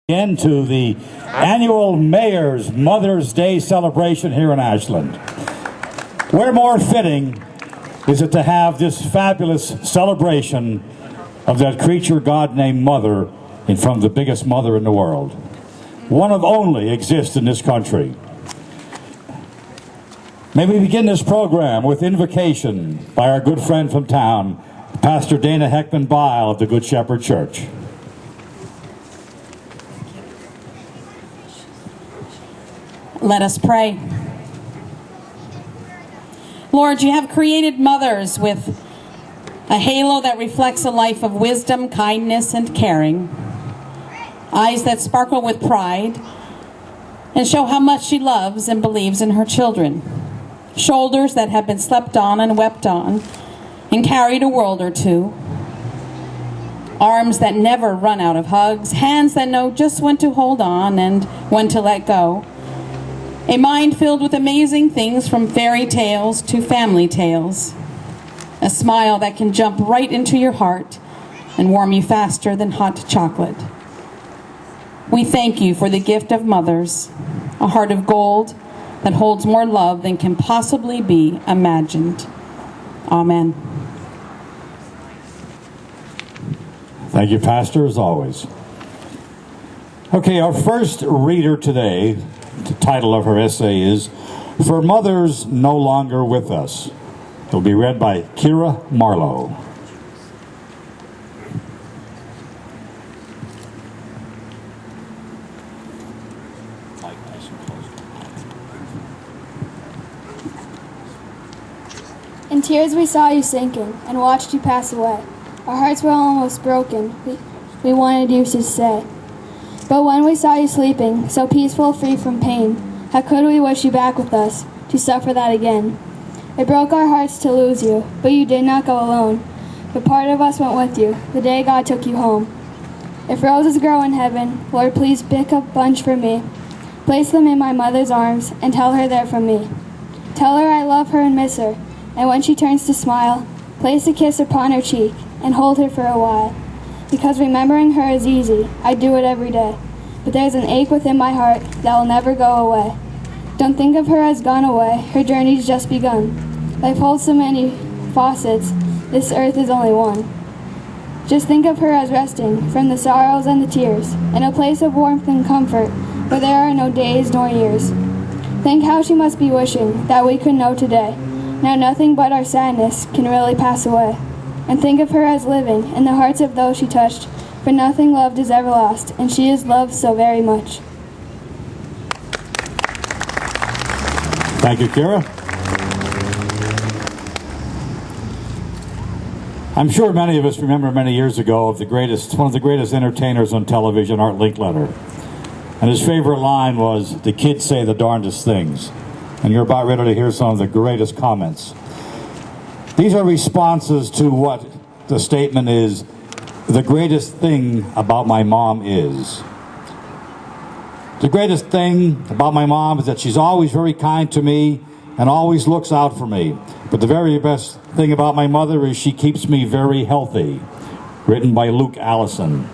Into the annual Mayor's Mother's Day celebration here in Ashland. Where more fitting is it to have this fabulous celebration of that creature God named Mother in front of the biggest mother in the world. One of only exists in this country. May we begin this program with invocation by our good friend from town, Pastor Dana Heckman-Bile of the Good Shepherd Church. Let us pray. Lord, you have created mothers with a halo that reflects a life of wisdom, kindness, and caring, eyes that sparkle with pride and show how much she loves and believes in her children, shoulders that have been slept on and wept on and carried a world or two, arms that never run out of hugs, hands that know just when to hold on and when to let go, a mind filled with amazing things from fairy tales to family tales. A smile that can jump right into your heart and warm you faster than hot chocolate. We thank you for the gift of mothers, a heart of gold that holds more love than can possibly be imagined. Amen. Thank you, Pastor, as always. Okay, our first reader today, the title of her essay is For Mothers No Longer With Us. It'll be read by Kira Marlowe. In tears we saw you sinking and watched you pass away. Our hearts were almost broken. We wanted you to stay. But when we saw you sleeping, so peaceful, free from pain, how could we wish you back with us, to suffer that again? It broke our hearts to lose you, but you did not go alone. But part of us went with you, the day God took you home. If roses grow in heaven, Lord, please pick a bunch for me. Place them in my mother's arms, and tell her they're from me. Tell her I love her and miss her, and when she turns to smile, place a kiss upon her cheek, and hold her for a while. Because remembering her is easy, I do it every day. But there's an ache within my heart that will never go away. Don't think of her as gone away, her journey's just begun. Life holds so many facets, this earth is only one. Just think of her as resting from the sorrows and the tears, in a place of warmth and comfort, where there are no days nor years. Think how she must be wishing that we could know today. Now nothing but our sadness can really pass away. And think of her as living in the hearts of those she touched, for nothing loved is ever lost, and she is loved so very much. Thank you, Kira. I'm sure many of us remember many years ago of one of the greatest entertainers on television, Art Linkletter. And his favorite line was, "The kids say the darndest things." And you're about ready to hear some of the greatest comments. These are responses to what the statement is, the greatest thing about my mom is. The greatest thing about my mom is that she's always very kind to me and always looks out for me. But the very best thing about my mother is she keeps me very healthy. Written by Luke Allison.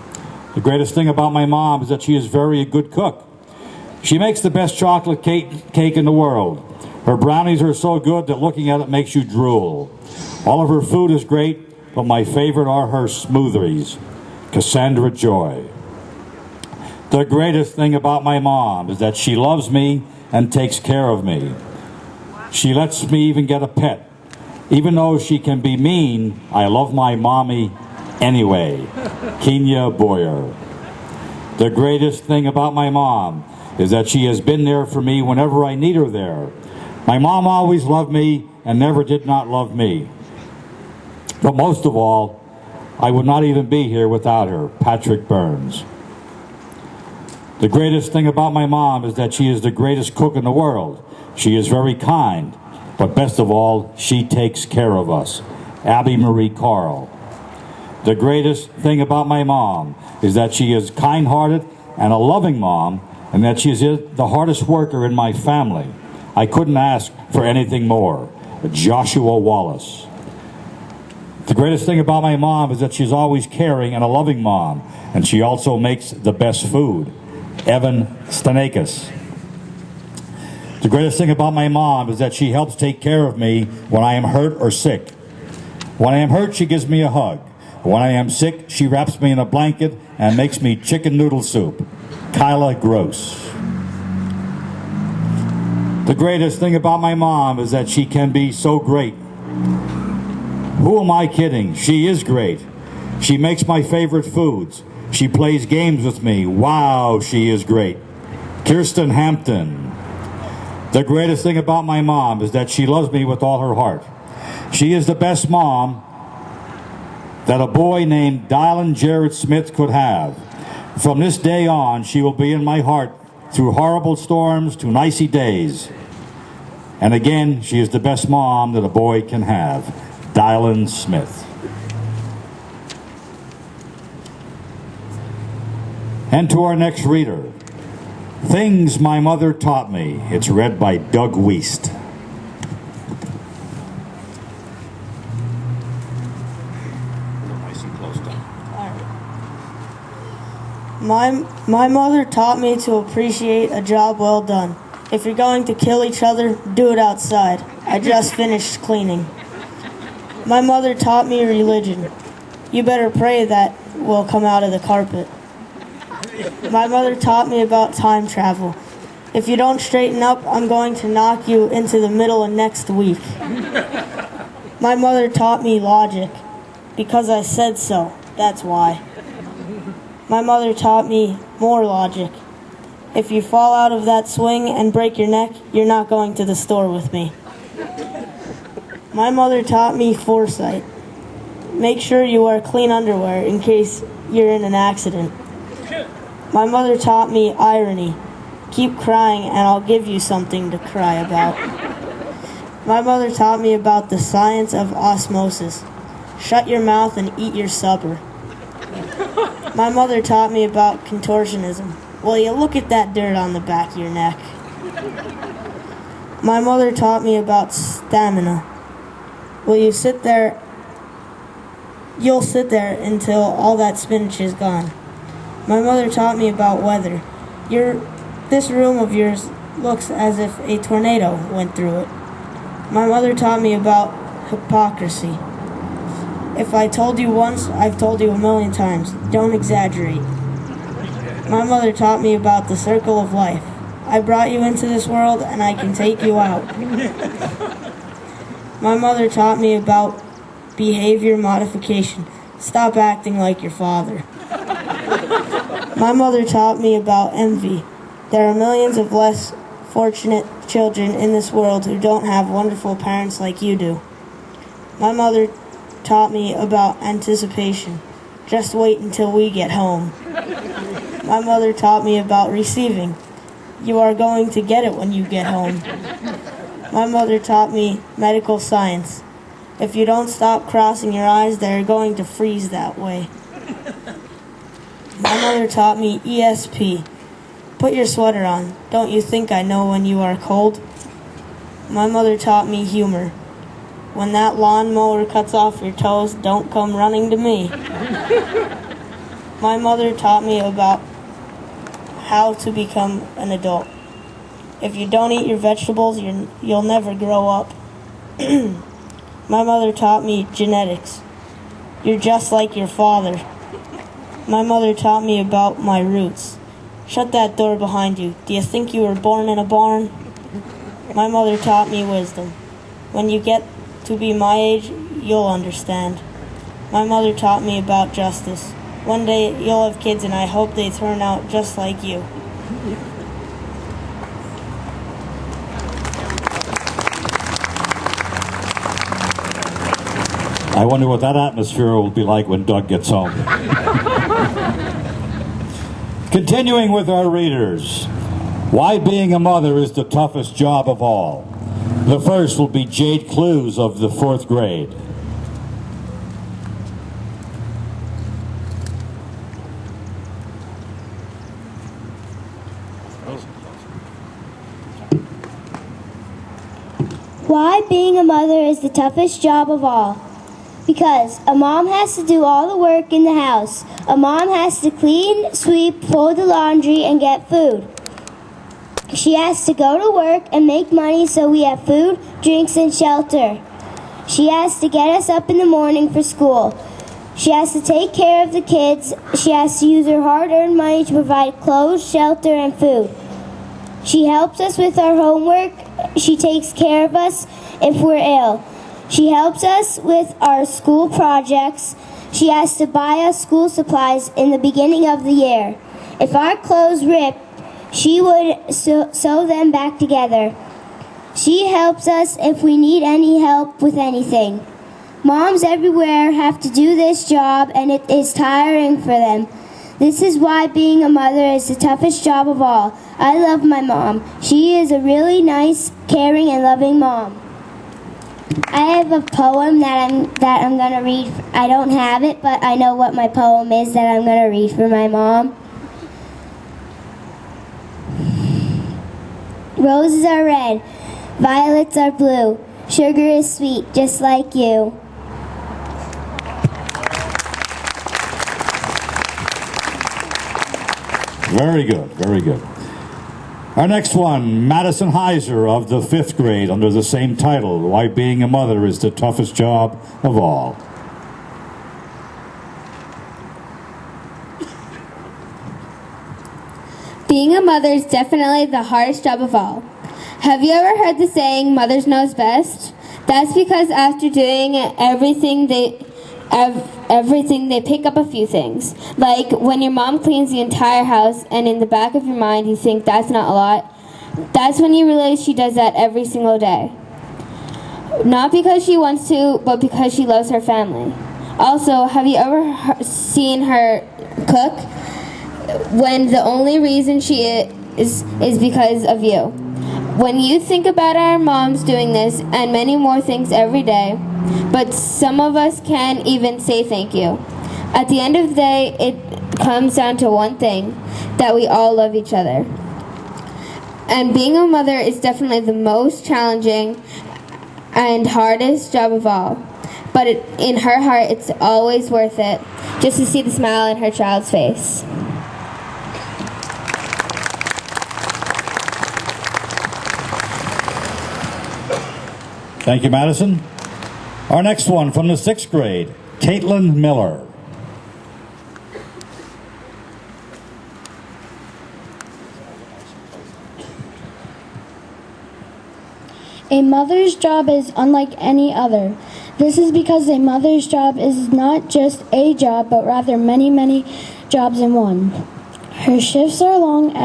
The greatest thing about my mom is that she is very a good cook. She makes the best chocolate cake in the world. Her brownies are so good that looking at it makes you drool. All of her food is great, but my favorite are her smoothies. Cassandra Joy. The greatest thing about my mom is that she loves me and takes care of me. She lets me even get a pet. Even though she can be mean, I love my mommy anyway. Kenya Boyer. The greatest thing about my mom is that she has been there for me whenever I need her there. My mom always loved me and never did not love me. But most of all, I would not even be here without her. Patrick Burns. The greatest thing about my mom is that she is the greatest cook in the world. She is very kind, but best of all, she takes care of us. Abby Marie Carl. The greatest thing about my mom is that she is kind-hearted and a loving mom, and that she is the hardest worker in my family. I couldn't ask for anything more. Joshua Wallace. The greatest thing about my mom is that she's always caring and a loving mom, and she also makes the best food. Evan Stanakis. The greatest thing about my mom is that she helps take care of me when I am hurt or sick. When I am hurt, she gives me a hug. When I am sick, she wraps me in a blanket and makes me chicken noodle soup. Kyla Gross. The greatest thing about my mom is that she can be so great. Who am I kidding? She is great. She makes my favorite foods. She plays games with me. Wow, she is great. Kirsten Hampton. The greatest thing about my mom is that she loves me with all her heart. She is the best mom that a boy named Dylan Jared Smith could have. From this day on, she will be in my heart through horrible storms to nicey days. And again, she is the best mom that a boy can have. Dylan Smith. And to our next reader, Things My Mother Taught Me. It's read by Doug Wiest. My mother taught me to appreciate a job well done. If you're going to kill each other, do it outside. I just finished cleaning. My mother taught me religion. You better pray that will come out of the carpet. My mother taught me about time travel. If you don't straighten up, I'm going to knock you into the middle of next week. My mother taught me logic. Because I said so, that's why. My mother taught me more logic. If you fall out of that swing and break your neck, you're not going to the store with me. My mother taught me foresight. Make sure you wear clean underwear in case you're in an accident. My mother taught me irony. Keep crying and I'll give you something to cry about. My mother taught me about the science of osmosis. Shut your mouth and eat your supper. My mother taught me about contortionism. Will you look at that dirt on the back of your neck? My mother taught me about stamina. Will you sit there? You'll sit there until all that spinach is gone. My mother taught me about weather. This room of yours looks as if a tornado went through it. My mother taught me about hypocrisy. If I told you once, I've told you a million times. Don't exaggerate. My mother taught me about the circle of life. I brought you into this world and I can take you out. My mother taught me about behavior modification. Stop acting like your father. My mother taught me about envy. There are millions of less fortunate children in this world who don't have wonderful parents like you do. My mother taught me about anticipation. Just wait until we get home. My mother taught me about receiving. You are going to get it when you get home. My mother taught me medical science. If you don't stop crossing your eyes, they're going to freeze that way. My mother taught me ESP. Put your sweater on. Don't you think I know when you are cold? My mother taught me humor. When that lawnmower cuts off your toes, don't come running to me. My mother taught me about how to become an adult. If you don't eat your vegetables, you'll never grow up. My mother taught me genetics. You're just like your father. My mother taught me about my roots. Shut that door behind you. Do you think you were born in a barn? My mother taught me wisdom. When you get to be my age, you'll understand. My mother taught me about justice. One day you'll have kids and I hope they turn out just like you. I wonder what that atmosphere will be like when Doug gets home. Continuing with our readers, why being a mother is the toughest job of all. The first will be Jade Clues of the 4th grade. Why being a mother is the toughest job of all. Because a mom has to do all the work in the house. A mom has to clean, sweep, fold the laundry, and get food. She has to go to work and make money so we have food, drinks, and shelter. She has to get us up in the morning for school. She has to take care of the kids. She has to use her hard-earned money to provide clothes, shelter, and food. She helps us with our homework. She takes care of us if we're ill. She helps us with our school projects. She has to buy us school supplies in the beginning of the year. If our clothes rip, she would sew them back together. She helps us if we need any help with anything. Moms everywhere have to do this job, and it is tiring for them. This is why being a mother is the toughest job of all. I love my mom. She is a really nice, caring, and loving mom. I have a poem that I'm going to read. I don't have it, but I know what my poem is that I'm going to read for my mom. Roses are red, violets are blue, sugar is sweet, just like you. Very good, very good. Our next one, Madison Heiser of the 5th grade, under the same title, Why Being a Mother is the Toughest Job of All. Being a mother is definitely the hardest job of all. Have you ever heard the saying, mothers knows best? That's because after doing everything they pick up a few things. Like when your mom cleans the entire house and in the back of your mind you think that's not a lot. That's when you realize she does that every single day. Not because she wants to, but because she loves her family. Also, have you ever seen her cook when the only reason she is because of you? When you think about our moms doing this and many more things every day, but some of us can't even say thank you. At the end of the day, it comes down to one thing, that we all love each other. And being a mother is definitely the most challenging and hardest job of all. But in her heart, it's always worth it, just to see the smile on her child's face. Thank you, Madison. Our next one from the 6th grade, Caitlin Miller. A mother's job is unlike any other. This is because a mother's job is not just a job, but rather many, many jobs in one. Her shifts are long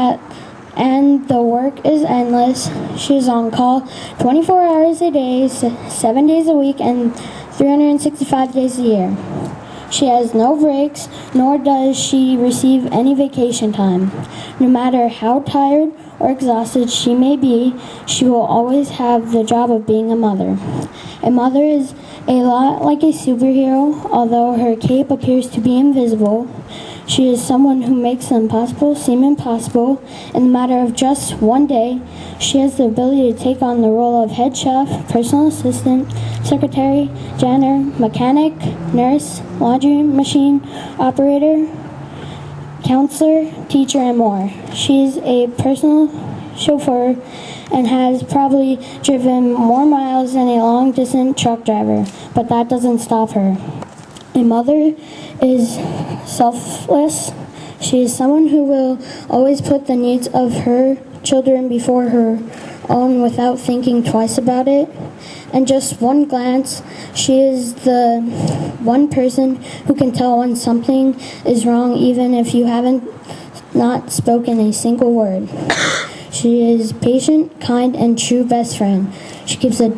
and the work is endless. She's on call 24 hours a day, 7 days a week, and 365 days a year. She has no breaks, nor does she receive any vacation time. No matter how tired or exhausted she may be, she will always have the job of being a mother. A mother is a lot like a superhero. Although her cape appears to be invisible, she is someone who makes the impossible seem impossible. In the matter of just one day, she has the ability to take on the role of head chef, personal assistant, secretary, janitor, mechanic, nurse, laundry machine operator, counselor, teacher, and more. She's a personal chauffeur and has probably driven more miles than a long-distance truck driver, but that doesn't stop her. A mother is selfless. She is someone who will always put the needs of her children before her own without thinking twice about it. And just one glance, she is the one person who can tell when something is wrong, even if you haven't not spoken a single word. She is patient, kind, and true best friend. She keeps the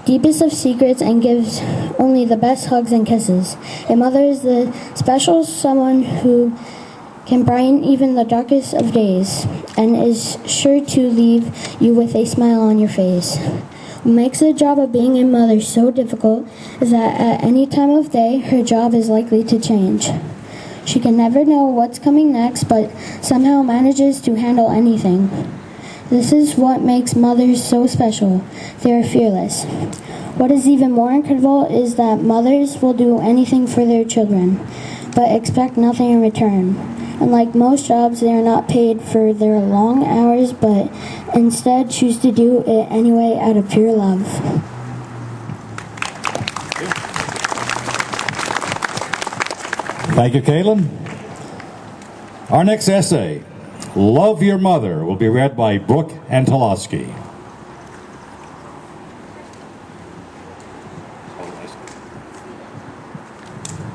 deepest of secrets and gives only the best hugs and kisses. A mother is the special someone who can brighten even the darkest of days and is sure to leave you with a smile on your face. What makes the job of being a mother so difficult is that at any time of day, her job is likely to change. She can never know what's coming next, but somehow manages to handle anything. This is what makes mothers so special. They are fearless. What is even more incredible is that mothers will do anything for their children, but expect nothing in return. Unlike most jobs, they are not paid for their long hours, but instead choose to do it anyway out of pure love. Thank you, Caitlin. Our next essay, Love Your Mother, will be read by Brooke Antolowski.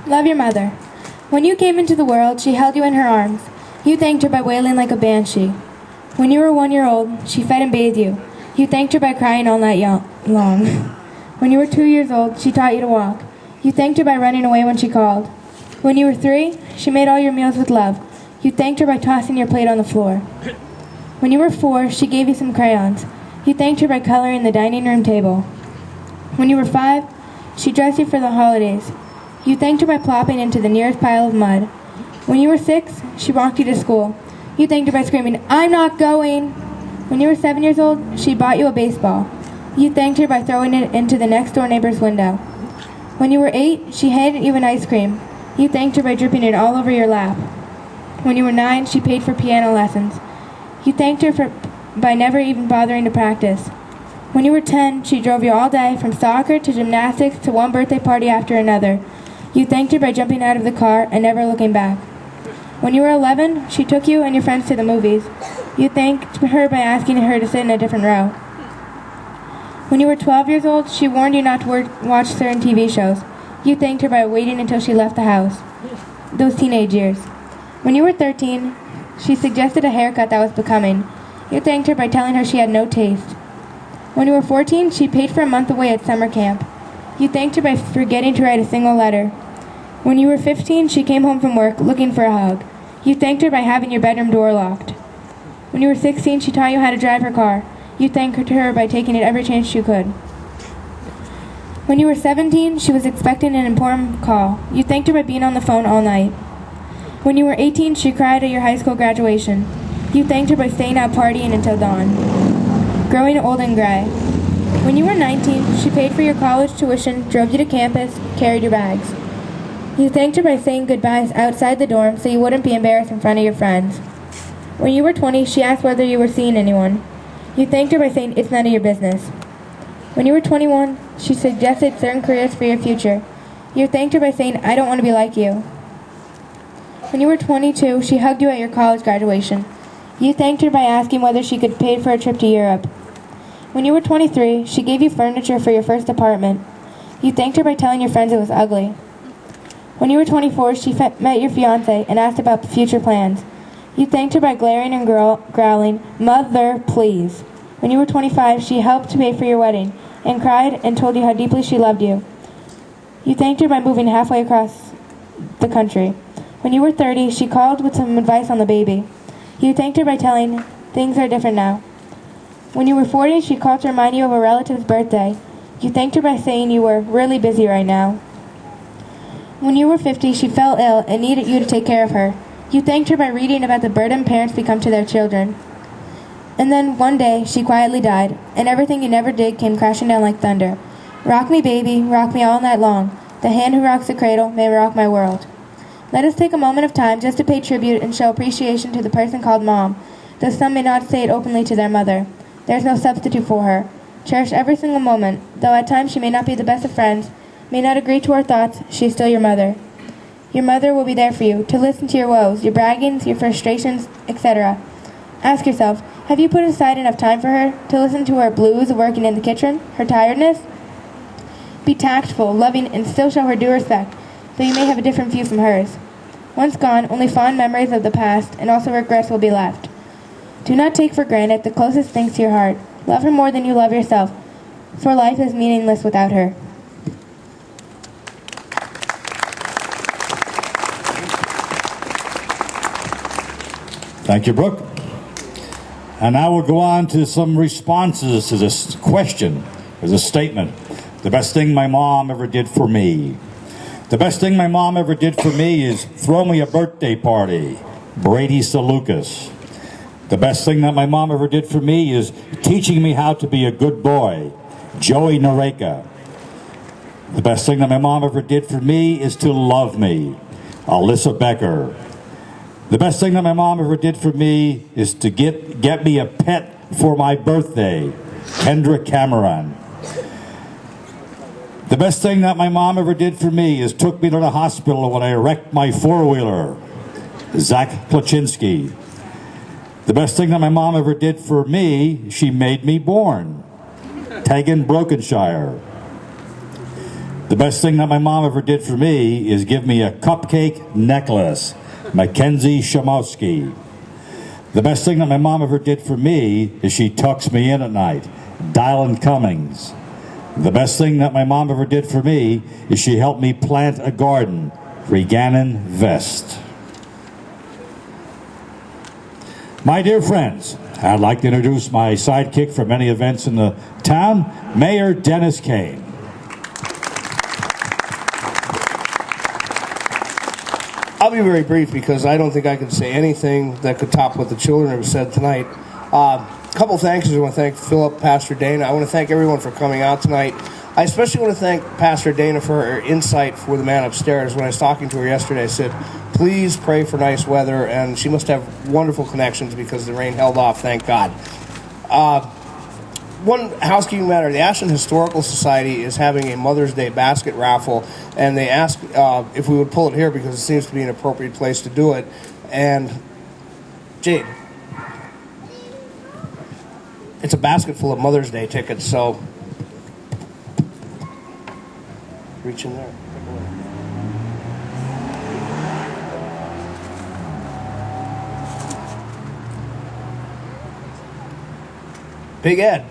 Love your mother. When you came into the world, she held you in her arms. You thanked her by wailing like a banshee. When you were 1 year old, she fed and bathed you. You thanked her by crying all night long. When you were 2 years old, she taught you to walk. You thanked her by running away when she called. When you were 3, she made all your meals with love. You thanked her by tossing your plate on the floor. When you were 4, she gave you some crayons. You thanked her by coloring the dining room table. When you were 5, she dressed you for the holidays. You thanked her by plopping into the nearest pile of mud. When you were 6, she walked you to school. You thanked her by screaming, "I'm not going!" When you were 7 years old, she bought you a baseball. You thanked her by throwing it into the next door neighbor's window. When you were 8, she handed you an ice cream. You thanked her by dripping it all over your lap. When you were 9, she paid for piano lessons. You thanked her by never even bothering to practice. When you were 10, she drove you all day, from soccer to gymnastics to one birthday party after another. You thanked her by jumping out of the car and never looking back. When you were 11, she took you and your friends to the movies. You thanked her by asking her to sit in a different row. When you were 12 years old, she warned you not to watch certain TV shows. You thanked her by waiting until she left the house. Those teenage years. When you were 13, she suggested a haircut that was becoming. You thanked her by telling her she had no taste. When you were 14, she paid for a month away at summer camp. You thanked her by forgetting to write a single letter. When you were 15, she came home from work looking for a hug. You thanked her by having your bedroom door locked. When you were 16, she taught you how to drive her car. You thanked her by taking it every chance you could. When you were 17, she was expecting an important call. You thanked her by being on the phone all night. When you were 18, she cried at your high school graduation. You thanked her by staying out partying until dawn. Growing old and gray. When you were 19, she paid for your college tuition, drove you to campus, carried your bags. You thanked her by saying goodbyes outside the dorm so you wouldn't be embarrassed in front of your friends. When you were 20, she asked whether you were seeing anyone. You thanked her by saying it's none of your business. When you were 21, she suggested certain careers for your future. You thanked her by saying, "I don't want to be like you." When you were 22, she hugged you at your college graduation. You thanked her by asking whether she could pay for a trip to Europe. When you were 23, she gave you furniture for your first apartment. You thanked her by telling your friends it was ugly. When you were 24, she met your fiancé and asked about future plans. You thanked her by glaring and growling, "Mother, please." When you were 25, she helped to pay for your wedding and cried and told you how deeply she loved you. You thanked her by moving halfway across the country. When you were 30, she called with some advice on the baby. You thanked her by telling, "Things are different now." When you were 40, she called to remind you of a relative's birthday. You thanked her by saying you were really busy right now. When you were 50, she fell ill and needed you to take care of her. You thanked her by reading about the burden parents become to their children. And then one day, she quietly died, and everything you never did came crashing down like thunder. Rock me, baby, rock me all night long. The hand who rocks the cradle may rock my world. Let us take a moment of time just to pay tribute and show appreciation to the person called Mom, though some may not say it openly to their mother. There's no substitute for her. Cherish every single moment, though at times she may not be the best of friends, may not agree to our thoughts, she is still your mother. Your mother will be there for you, to listen to your woes, your braggings, your frustrations, etc. Ask yourself, have you put aside enough time for her, to listen to her blues of working in the kitchen, her tiredness? Be tactful, loving, and still show her due respect, though you may have a different view from hers. Once gone, only fond memories of the past, and also regrets will be left. Do not take for granted the closest things to your heart. Love her more than you love yourself, for life is meaningless without her. Thank you, Brooke. And now we'll go on to some responses to this question. There's a statement. The best thing my mom ever did for me. The best thing my mom ever did for me is throw me a birthday party. Brady Salukas. The best thing that my mom ever did for me is teaching me how to be a good boy. Joey Nareka. The best thing that my mom ever did for me is to love me. Alyssa Becker. The best thing that my mom ever did for me is to get me a pet for my birthday. Kendra Cameron. The best thing that my mom ever did for me is took me to the hospital when I wrecked my four-wheeler. Zach Plachinsky. The best thing that my mom ever did for me, she made me born. Tegan Brokenshire. The best thing that my mom ever did for me is give me a cupcake necklace. Mackenzie Shamowski. The best thing that my mom ever did for me is she tucks me in at night. Dylan Cummings. The best thing that my mom ever did for me is she helped me plant a garden. Regannon Vest. My dear friends, I'd like to introduce my sidekick for many events in the town, Mayor Dennis Kane. I'll be very brief because I don't think I can say anything that could top what the children have said tonight. A couple thanks. I want to thank Philip, Pastor Dana. I want to thank everyone for coming out tonight. I especially want to thank Pastor Dana for her insight for the man upstairs. When I was talking to her yesterday, I said, please pray for nice weather, and she must have wonderful connections because the rain held off, thank God. One housekeeping matter, the Ashland Historical Society is having a Mother's Day basket raffle, and they asked if we would pull it here because it seems to be an appropriate place to do it. And Jade, it's a basket full of Mother's Day tickets, so reach in there. Big Ed.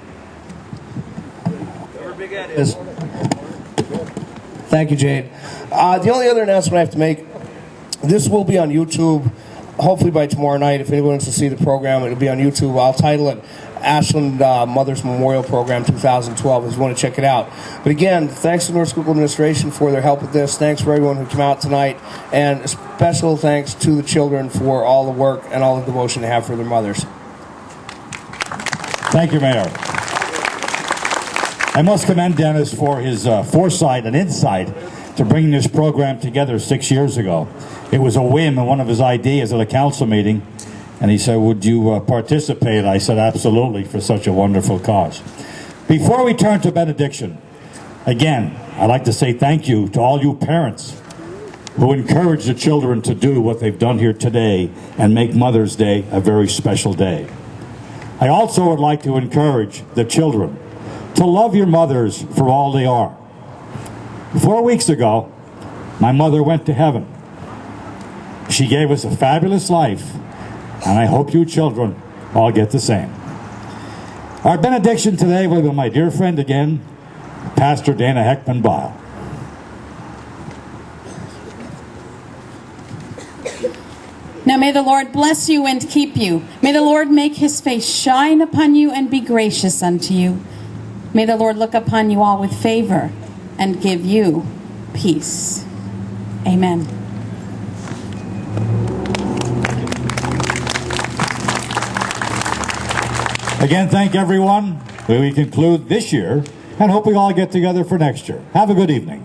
Whoever Big Ed is. Thank you, Jade. The only other announcement I have to make, this will be on YouTube, hopefully by tomorrow night. If anyone wants to see the program, it'll be on YouTube. I'll title it Ashland Mother's Memorial Program 2012 if you want to check it out. But again, thanks to North School Administration for their help with this. Thanks for everyone who came out tonight. And a special thanks to the children for all the work and all the devotion they have for their mothers. Thank you, Mayor. I must commend Dennis for his foresight and insight to bringing this program together 6 years ago. It was a whim and one of his ideas at a council meeting, and he said, would you participate? I said, absolutely, for such a wonderful cause. Before we turn to benediction, again, I'd like to say thank you to all you parents who encourage the children to do what they've done here today and make Mother's Day a very special day. I also would like to encourage the children to love your mothers for all they are. 4 weeks ago, my mother went to heaven. She gave us a fabulous life, and I hope you children all get the same. Our benediction today will be my dear friend again, Pastor Dana Heckman-Bile. Now may the Lord bless you and keep you. May the Lord make his face shine upon you and be gracious unto you. May the Lord look upon you all with favor and give you peace. Amen. Again, thank everyone. We conclude this year and hope we all get together for next year. Have a good evening.